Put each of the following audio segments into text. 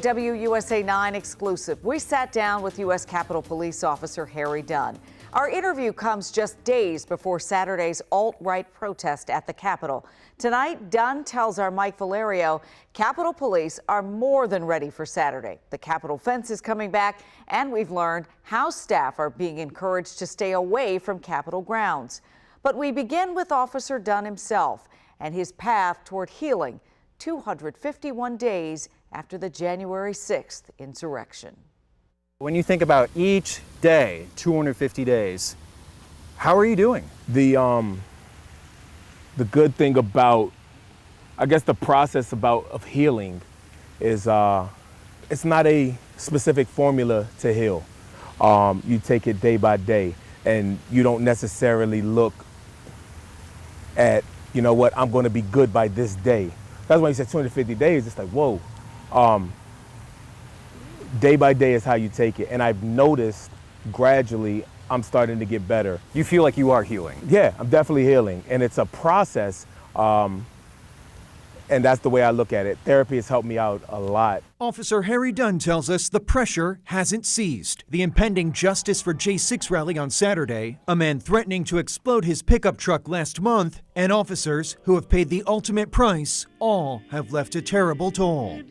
WUSA 9 exclusive. We sat down with U.S. Capitol Police Officer Harry Dunn. Our interview comes just days before Saturday's alt-right protest at the Capitol. Tonight, Dunn tells our Mike Valerio Capitol Police are more than ready for Saturday. The Capitol fence is coming back, and we've learned how staff are being encouraged to stay away from Capitol grounds. But we begin with Officer Dunn himself and his path toward healing 251 days after the January 6th insurrection. When you think about each day, 250 days, how are you doing? The good thing about, I guess, the process of healing is it's not a specific formula to heal. You take it day by day, and you don't necessarily look at, you know what, I'm going to be good by this day. That's why you said 250 days. It's like, whoa. Day by day is how you take it. And I've noticed gradually I'm starting to get better. You feel like you are healing? Yeah, I'm definitely healing. And it's a process. And that's the way I look at it. Therapy has helped me out a lot. Officer Harry Dunn tells us the pressure hasn't ceased. The impending Justice for J6 rally on Saturday, a man threatening to explode his pickup truck last month, and officers who have paid the ultimate price, all have left a terrible toll.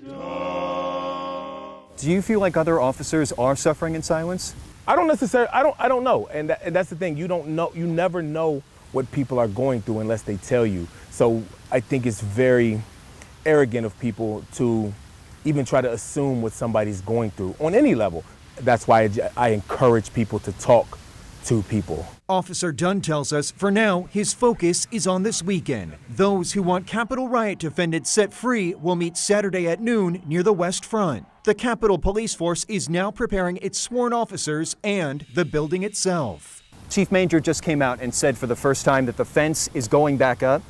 Do you feel like other officers are suffering in silence? I don't necessarily, I don't know. And that's the thing, you don't know, you never know what people are going through unless they tell you. So I think it's very arrogant of people to even try to assume what somebody's going through on any level. That's why I encourage people to talk to people. Officer Dunn tells us for now, his focus is on this weekend. Those who want Capitol riot defendants set free will meet Saturday at noon near the West Front. The Capitol Police Force is now preparing its sworn officers and the building itself. Chief Manger just came out and said for the first time that the fence is going back up.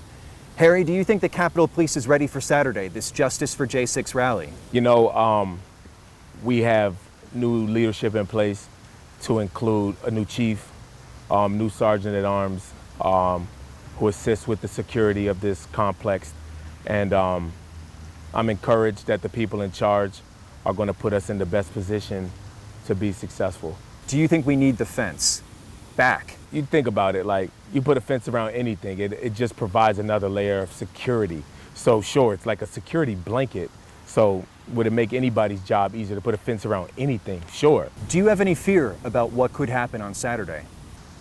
Harry, do you think the Capitol Police is ready for Saturday, this Justice for J6 rally? You know, we have new leadership in place to include a new chief, new sergeant at arms, who assists with the security of this complex. And I'm encouraged that the people in charge are going to put us in the best position to be successful. Do you think we need the fence back? You think about it, like you put a fence around anything, it just provides another layer of security. So sure, it's like a security blanket. So would it make anybody's job easier to put a fence around anything? Sure. Do you have any fear about what could happen on Saturday?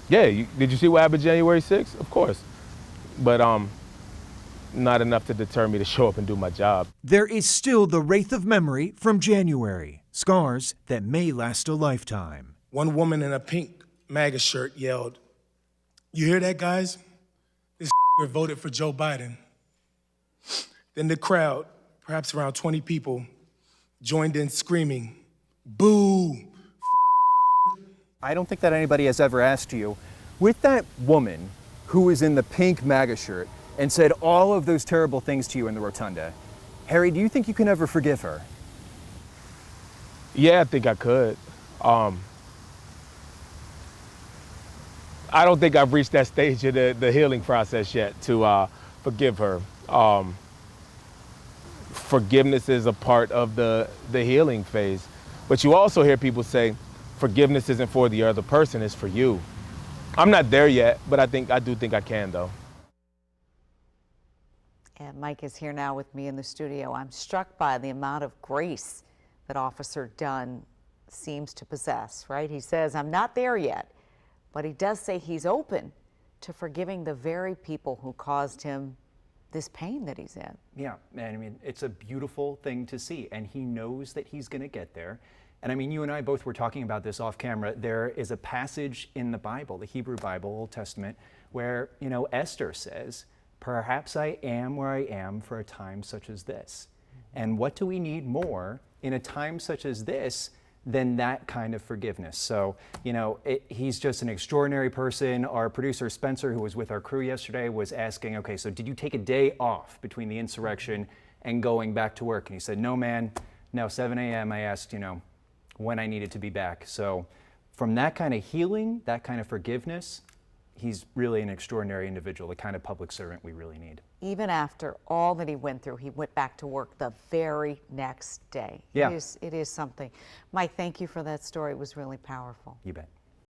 Yeah, did you see what happened January 6th? Of course. But not enough to deter me to show up and do my job. There is still the wraith of memory from January, scars that may last a lifetime. One woman in a pink MAGA shirt yelled, "You hear that, guys? This voted for Joe Biden." Then the crowd, perhaps around 20 people, joined in screaming, "Boo!" I don't think that anybody has ever asked you, with that woman who was in the pink MAGA shirt and said all of those terrible things to you in the rotunda, Harry, do you think you can ever forgive her? Yeah, I think I could. I don't think I've reached that stage of the healing process yet to forgive her. Forgiveness is a part of the healing phase. But you also hear people say, forgiveness isn't for the other person, it's for you. I'm not there yet, but I do think I can, though. And Mike is here now with me in the studio. I'm struck by the amount of grace that Officer Dunn seems to possess, right? He says, I'm not there yet, but he does say he's open to forgiving the very people who caused him this pain that he's in. Yeah, man, I mean, it's a beautiful thing to see, and he knows that he's going to get there. And I mean, you and I both were talking about this off camera. There is a passage in the Bible, the Hebrew Bible, Old Testament, where, you know, Esther says, perhaps I am where I am for a time such as this. And what do we need more in a time such as this than that kind of forgiveness? So, you know, he's just an extraordinary person. Our producer, Spencer, who was with our crew yesterday, was asking, okay, so did you take a day off between the insurrection and going back to work? And he said, no, man, no, 7 a.m. I asked, you know, when I needed to be back. So from that kind of healing, that kind of forgiveness, he's really an extraordinary individual, the kind of public servant we really need. even after all that he went through, he went back to work the very next day. Yeah. It is something. Mike, thank you for that story. It was really powerful. You bet.